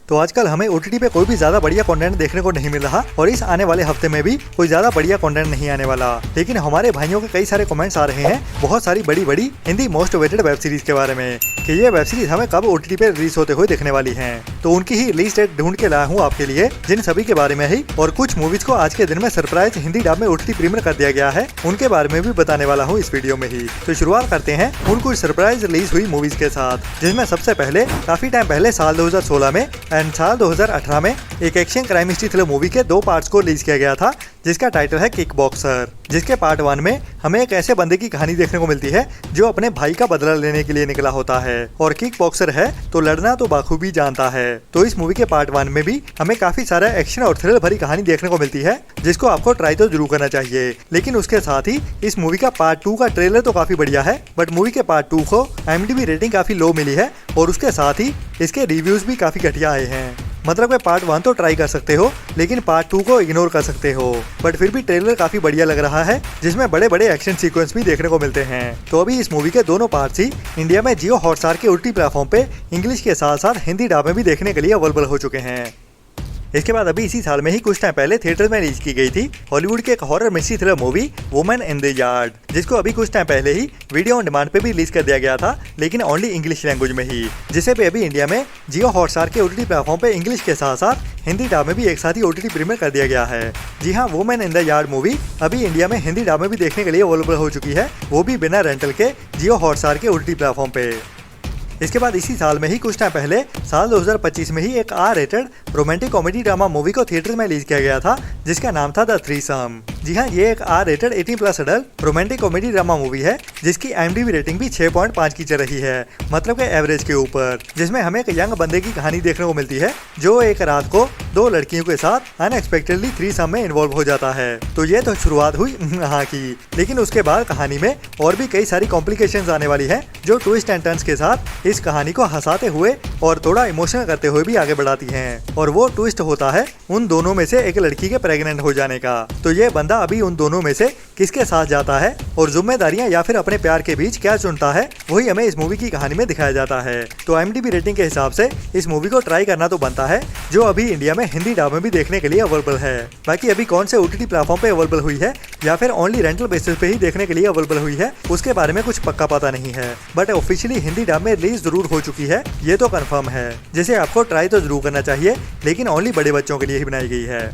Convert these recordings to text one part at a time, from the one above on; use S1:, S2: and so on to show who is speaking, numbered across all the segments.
S1: तो आजकल हमें OTT पे कोई भी ज्यादा बढ़िया कंटेंट देखने को नहीं मिल रहा और इस आने वाले हफ्ते में भी कोई ज्यादा बढ़िया कंटेंट नहीं आने वाला। लेकिन हमारे भाइयों के कई सारे कमेंट्स आ रहे हैं बहुत सारी बड़ी बड़ी Hindi most awaited web series के बारे में कि ये वेब सीरीज हमें कब OTT पे रिलीज होते हुए दिखने वाली हैं। तो उनकी ही रिलीज डेट ढूंढ के लाया हूँ आपके लिए, जिन सभी के बारे में ही और कुछ मूवीज को आज के दिन में सरप्राइज हिंदी डब में OTT प्रीमियर कर दिया गया है, उनके बारे में भी बताने वाला हूँ इस वीडियो में ही। तो शुरुआत करते हैं उन कुछ सरप्राइज रिलीज हुई मूवीज के साथ, जिसमें सबसे पहले काफी टाइम पहले साल 2016 में एंड साल 2018 में एक action crime history thriller movie के 2 पार्ट्स को रिलीज किया गया था, जिसका टाइटल है किक बॉक्सर। जिसके पार्ट 1 में हमें एक ऐसे बंदे की कहानी देखने को मिलती है जो अपने भाई का बदला लेने के लिए निकला होता है और किक बॉक्सर है तो लड़ना तो बाखूबी जानता है। तो इस मूवी के पार्ट 1 में भी हमें काफी सारा एक्शन और थ्रिल भरी कहानी देखने को मिलती है, जिसको आपको ट्राई तो जरूर करना चाहिए। लेकिन उसके साथ ही इस मूवी का पार्ट 2 का ट्रेलर तो काफी बढ़िया है, बट मूवी के पार्ट 2 को IMDb रेटिंग काफी लो मिली है और उसके साथ ही इसके रिव्यूज भी काफी घटिया आए हैं। मतलब कि पार्ट 1 तो ट्राई कर सकते हो लेकिन पार्ट 2 को इग्नोर कर सकते हो, बट फिर भी ट्रेलर काफी बढ़िया लग रहा है, जिसमें बड़े बड़े एक्शन सीक्वेंस भी देखने को मिलते हैं। तो अभी इस मूवी के दोनों पार्ट्स ही इंडिया में जियो हॉटस्टार के OTT प्लेटफॉर्म पे इंग्लिश के साथ साथ हिंदी डब में भी देखने के लिए अवेलेबल हो चुके हैं। इसके बाद अभी इसी साल में ही कुछ टाइम पहले थिएटर में रिलीज की गई थी हॉलीवुड की एक horror mystery thriller movie women in the yard, जिसको अभी कुछ टाइम पहले ही वीडियो ऑन डिमांड पे भी रिलीज कर दिया गया था, लेकिन ओनली इंग्लिश लैंग्वेज में ही, जिसे भी अभी इंडिया में जियो हॉटस्टार के OTT प्लेटफॉर्म पे इंग्लिश के साथ साथ हिंदी डब में भी एक साथ ही OTT प्रीमियर कर दिया गया है। जी हाँ, women in the yard movie अभी इंडिया में हिंदी डब में भी देखने के लिए अवेलेबल हो चुकी है, वो भी बिना रेंटल के जियो हॉटस्टार के OTT प्लेटफॉर्म पे। इसके बाद इसी साल में ही कुछ टाइम पहले साल 2025 में ही एक R-रेटेड रोमांटिक कॉमेडी ड्रामा मूवी को थिएटर में रिलीज किया गया था, जिसका नाम था द थ्रीसम। जी हाँ, ये एक R-रेटेड 18+ adult romantic comedy drama movie है, जिसकी IMDb रेटिंग भी 6.5 की चल रही है, मतलब के एवरेज के ऊपर, जिसमें हमें एक यंग बंदे की कहानी देखने को मिलती है जो एक रात को 2 लड़कियों के साथ अनएक्सपेक्टेडली थ्रीसम में इन्वॉल्व हो जाता है। तो ये तो शुरुआत हुई हाँ की, लेकिन उसके बाद कहानी में और भी कई सारी कॉम्प्लिकेशंस आने वाली है, जो ट्विस्ट एंड टर्न्स के साथ इस कहानी को हंसाते हुए और थोड़ा इमोशनल करते हुए भी आगे बढ़ाती हैं। और वो ट्विस्ट होता है उन दोनों में से एक लड़की के प्रेग्नेंट हो जाने का। तो ये बंदा अभी उन दोनों में से किसके साथ जाता है और जिम्मेदारियां या फिर अपने प्यार के बीच क्या चुनता है, वही हमें इस मूवी की कहानी में दिखाया जाता है। तो IMDb रेटिंग के हिसाब से इस मूवी को ट्राई करना तो बनता है, जो अभी इंडिया में हिंदी डब में भी देखने के लिए अवेलेबल है। बाकी अभी कौन से OTT प्लेटफॉर्म पे अवेलेबल हुई है या फिर ओनली रेंटल बेसिस पे ही देखने के लिए अवेलेबल हुई है, उसके बारे में कुछ पक्का पता नहीं है, बट ऑफिशियली हिंदी डब में रिलीज जरूर हो चुकी है, ये तो कंफर्म है, जिसे आपको ट्राई तो जरूर करना चाहिए, लेकिन ओनली बड़े बच्चों के लिए ही बनाई गई है।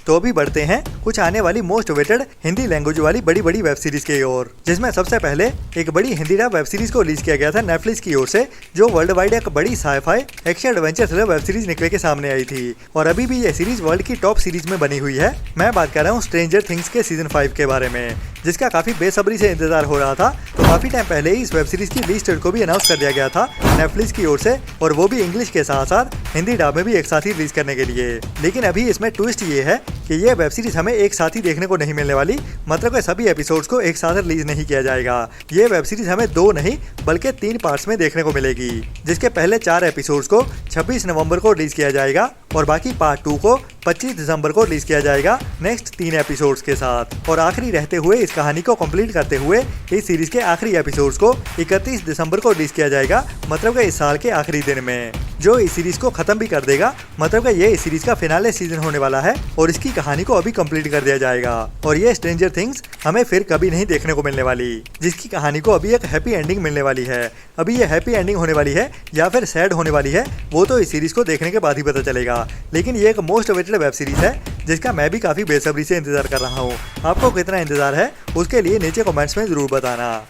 S1: तो अभी बढ़ते हैं कुछ आने वाली मोस्ट अवेटेड हिंदी लैंग्वेज वाली बड़ी बड़ी वेब सीरीज की ओर, जिसमें सबसे पहले एक बड़ी हिंदी डब वेब सीरीज को रिलीज किया गया था नेटफ्लिक्स की ओर से, जो वर्ल्ड वाइड एक बड़ी sci-fi action adventure thriller web series निकले के सामने आई थी और अभी भी ये सीरीज वर्ल्ड की टॉप सीरीज में बनी हुई है। मैं बात कर रहा हूँ स्ट्रेंजर थिंग्स के सीजन 5 के बारे में, जिसका काफी बेसब्री से इंतजार हो रहा था। तो काफी टाइम पहले ही इस वेब सीरीज की रिलीज डेट को भी अनाउंस कर दिया गया था नेटफ्लिक्स की ओर से, और वो भी इंग्लिश के साथ साथ हिंदी डब में भी एक साथ ही रिलीज करने के लिए। लेकिन अभी इसमें ट्विस्ट ये है कि ये वेब सीरीज हमें एक साथ ही देखने को नहीं मिलने वाली, मतलब कि सभी एपिसोड्स को एक साथ रिलीज नहीं किया जाएगा। ये वेब सीरीज हमें 2 नहीं बल्कि 3 पार्ट्स में देखने को मिलेगी, जिसके पहले 4 एपिसोड्स को 26 नवंबर को रिलीज किया जाएगा और बाकी पार्ट 2 को 25 दिसंबर को रिलीज किया जाएगा नेक्स्ट 3 एपिसोड्स के साथ। और आखिरी रहते हुए इस कहानी को कंप्लीट करते हुए इस सीरीज के आखिरी एपिसोड्स को 31 दिसंबर को रिलीज किया जाएगा, मतलब कि इस साल के आखिरी दिन में, जो इस सीरीज को खत्म भी कर देगा, मतलब कि ये इस सीरीज का फिनाले सीजन होने वाला है और इसकी कहानी को अभी कंप्लीट कर दिया जाएगा। और ये स्ट्रेंजर थिंग्स हमें फिर कभी नहीं देखने को मिलने वाली, जिसकी कहानी को अभी एक हैप्पी एंडिंग मिलने वाली है। अभी ये हैप्पी एंडिंग होने वाली है या फिर सैड होने वाली है, वो तो इस सीरीज को देखने के बाद ही पता चलेगा। लेकिन ये एक मोस्ट अवेटेड वेब सीरीज है, जिसका मैं भी काफी बेसब्री से इंतजार कर रहा हूँ। आपको कितना इंतजार है उसके लिए नीचे कमेंट्स में जरूर बताना।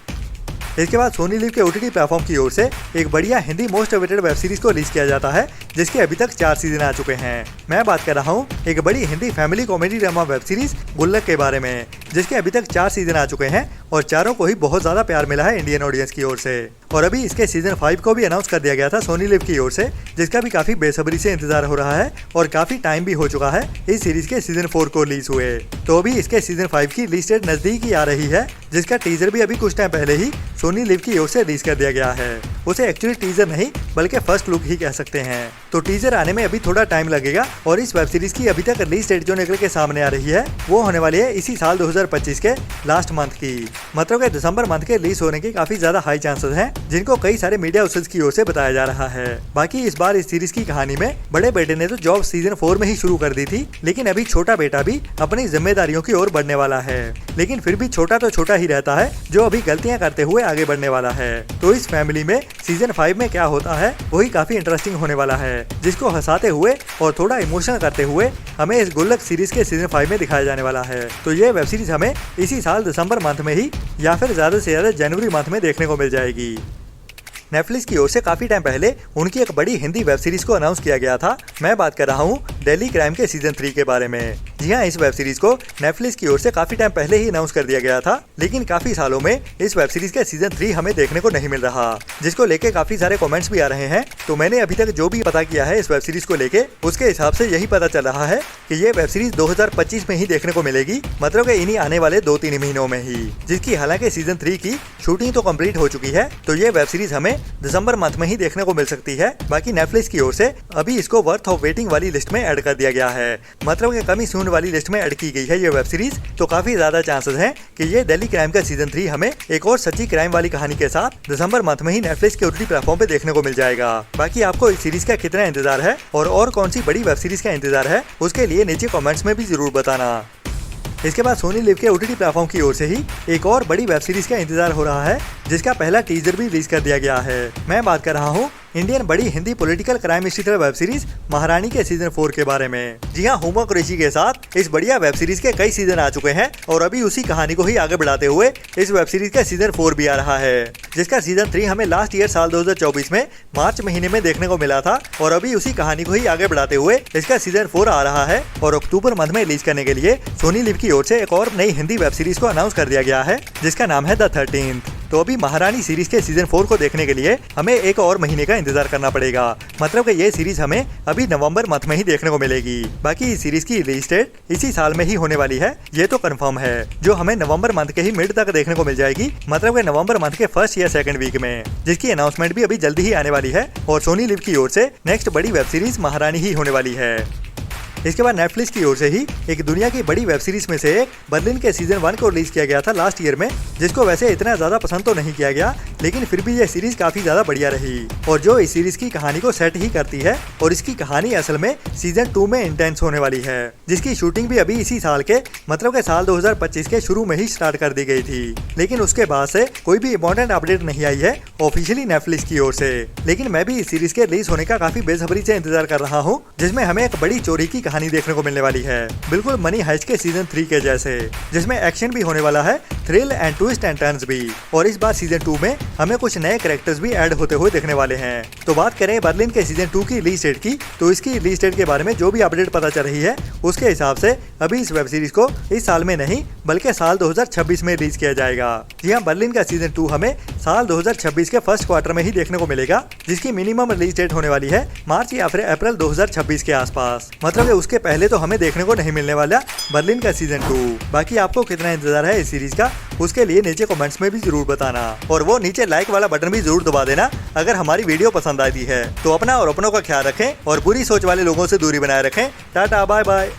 S1: इसके बाद सोनी लिव के OTT प्लेटफॉर्म की ओर से एक बढ़िया Hindi most awaited web series को रिलीज किया जाता है, जिसके अभी तक 4 सीजन आ चुके हैं। मैं बात कर रहा हूँ एक बड़ी Hindi family comedy drama web series गुल्लक के बारे में, जिसके अभी तक 4 सीजन आ चुके हैं और चारों को ही बहुत ज्यादा प्यार मिला है इंडियन ऑडियंस की ओर से। और अभी इसके सीजन 5 को भी अनाउंस कर दिया गया था सोनी लिव की ओर से, जिसका भी काफी बेसब्री से इंतजार हो रहा है और काफी टाइम भी हो चुका है इस सीरीज के सीजन 4 को रिलीज हुए। तो अभी इसके सीजन 5 की रिलीज डेट नजदीक ही आ रही है, जिसका टीजर भी अभी कुछ टाइम पहले ही सोनी लिव की ओर से रिलीज कर दिया गया है। उसे एक्चुअली टीजर नहीं बल्कि फर्स्ट लुक ही कह सकते हैं। तो टीजर आने में अभी थोड़ा टाइम लगेगा और इस वेब सीरीज की अभी तक रिलीज डेट जो निकल के सामने आ रही है वो होने वाली है इसी साल 2025 के लास्ट मंथ की, मतलब के दिसंबर मंथ के रिलीज होने की काफी ज्यादा हाई चांसेस हैं, जिनको कई सारे मीडिया हाउसेस की ओर से बताया जा रहा है। बाकी इस बार इस सीरीज की कहानी में बड़े बेटे ने तो जॉब सीजन 4 में ही शुरू कर दी थी, लेकिन अभी छोटा बेटा भी अपनी जिम्मेदारियों की ओर बढ़ने वाला है। लेकिन फिर भी छोटा तो छोटा ही रहता है, जो अभी गलतियां करते हुए आगे बढ़ने वाला है। तो इस फैमिली में सीजन 5 में क्या होता है वही काफी इंटरेस्टिंग होने वाला है, जिसको हंसाते हुए और थोड़ा इमोशनल करते हुए हमें इस गुल्लक सीरीज के सीजन 5 में दिखाया जाने वाला है। तो ये वेब सीरीज हमें इसी साल दिसंबर मंथ में ही या फिर ज्यादा से ज्यादा जनवरी मंथ में देखने को मिल जाएगी। नेटफ्लिक्स की ओर से काफी टाइम पहले उनकी एक बड़ी हिंदी वेब सीरीज को अनाउंस किया गया था। मैं बात कर रहा हूँ दिल्ली क्राइम के सीजन 3 के बारे में। जी हाँ, इस वेब सीरीज को नेटफ्लिक्स की ओर से काफी टाइम पहले ही अनाउंस कर दिया गया था, लेकिन काफी सालों में इस वेब सीरीज का सीजन 3 हमें देखने को नहीं मिल रहा, जिसको लेके काफी सारे कमेंट्स भी आ रहे हैं। तो मैंने अभी तक जो भी पता किया है इस वेब सीरीज को लेके, उसके हिसाब से यही पता चल रहा है कि ये वेब सीरीज 2025 में ही देखने को मिलेगी, मतलब कि इन्हीं आने वाले 2-3 महीनों में ही, जिसकी हालांकि सीजन 3 की शूटिंग तो कंप्लीट हो चुकी है। तो ये वेब सीरीज हमें दिसंबर मंथ में ही देखने को मिल सकती है। बाकी नेटफ्लिक्स की ओर से अभी इसको वर्थ ऑफ वेटिंग वाली लिस्ट में ऐड कर दिया गया है, मतलब कि कमी सून वाली लिस्ट में ऐड की गई है ये वेब सीरीज। तो काफी ज्यादा चांसेस हैं कि ये दिल्ली क्राइम का सीजन 3 हमें एक और सच्ची क्राइम वाली कहानी के साथ दिसंबर मंथ में ही नेटफ्लिक्स के OTT प्लेटफॉर्म पे देखने को मिल जाएगा। बाकी आपको इस सीरीज का कितना इंतजार है और कौन सी बड़ी वेब सीरीज का इंतजार है, उसके लिए नीचे कमेंट्स में भी जरूर बताना। इसके बाद सोनी लिव के OTT प्लेटफॉर्म की ओर से ही एक और बड़ी वेब सीरीज का इंतजार हो रहा है, जिसका पहला टीजर भी रिलीज कर दिया गया है। मैं बात कर रहा हूँ इंडियन बड़ी Hindi political crime history thriller web series महारानी के सीजन 4 के बारे में। जी हाँ, हुमा कुरैशी के साथ इस बढ़िया वेब सीरीज के कई सीजन आ चुके हैं और अभी उसी कहानी को ही आगे बढ़ाते हुए इस वेब सीरीज का सीजन 4 भी आ रहा है, जिसका सीजन 3 हमें लास्ट ईयर साल 2024 में मार्च महीने में देखने को मिला था। और अभी उसी कहानी को ही आगे बढ़ाते हुए इसका सीजन 4 आ रहा है और अक्टूबर मंथ में रिलीज करने के लिए सोनी लिव की ओर से एक और नई हिंदी वेब सीरीज को अनाउंस कर दिया गया है, जिसका नाम है द 13th। तो अभी महारानी सीरीज के सीजन 4 को देखने के लिए हमें एक और महीने का इंतजार करना पड़ेगा, मतलब कि ये सीरीज हमें अभी नवंबर मंथ में ही देखने को मिलेगी। बाकी इस सीरीज की रिलीज डेट इसी साल में ही होने वाली है, ये तो कंफर्म है, जो हमें नवंबर मंथ के ही मिड तक देखने को मिल जाएगी, मतलब कि नवंबर मंथ के फर्स्ट या सेकंड वीक में, जिसकी अनाउंसमेंट भी अभी जल्दी ही आने वाली है। और सोनी लिव की ओर से नेक्स्ट बड़ी वेब सीरीज महारानी ही होने वाली है। इसके बाद नेटफ्लिक्स की ओर से ही एक दुनिया की बड़ी वेब सीरीज में से एक बर्लिन के सीजन 1 को रिलीज किया गया था लास्ट ईयर में, जिसको वैसे इतना ज्यादा पसंद तो नहीं किया गया, लेकिन फिर भी यह सीरीज काफी ज्यादा बढ़िया रही और जो इस सीरीज की कहानी को सेट ही करती है। और इसकी कहानी असल में सीजन 2 में इंटेंस होने वाली है, जिसकी शूटिंग भी अभी इसी साल के मतलब के साल 2025 के शुरू में ही स्टार्ट कर दी गई थी, लेकिन उसके बाद से कोई भी इम्पोर्टेंट अपडेट नहीं आई है ऑफिशियली नेटफ्लिक्स की ओर से। लेकिन मैं भी इस सीरीज के रिलीज होने का काफी बेसब्री से इंतजार कर रहा हूँ, जिसमें हमें एक बड़ी चोरी की कहानी देखने को मिलने वाली है, बिल्कुल मनी हाइस्ट के सीजन 3 के जैसे, जिसमें एक्शन भी होने वाला है, thrill and twist and turns भी। और इस बार सीजन 2 में हमें कुछ नए कैरेक्टर्स भी ऐड होते हुए देखने वाले हैं। तो बात करें बर्लिन के सीजन 2 की रिलीज डेट की, तो इसकी रिलीज डेट के बारे में जो भी अपडेट पता चल रही है, उसके हिसाब से अभी इस वेब सीरीज को इस साल में नहीं बल्कि साल 2026 में रिलीज किया जाएगा। जी हाँ, बर्लिन का सीजन 2 हमें साल 2026 के फर्स्ट क्वार्टर में ही देखने को मिलेगा, जिसकी मिनिमम रिलीज डेट होने वाली है मार्च या फिर अप्रैल 2026 के आसपास, मतलब उसके पहले तो हमें देखने को नहीं मिलने वाला बर्लिन का सीजन 2। बाकी आपको कितना इंतजार है इस सीरीज का, उसके लिए नीचे कमेंट्स में भी जरूर बताना, और वो नीचे लाइक वाला बटन भी जरूर दबा देना अगर हमारी वीडियो पसंद आती है। तो अपना और अपनों का ख्याल रखें और बुरी सोच वाले लोगों से दूरी बनाए रखें। Tata, bye bye.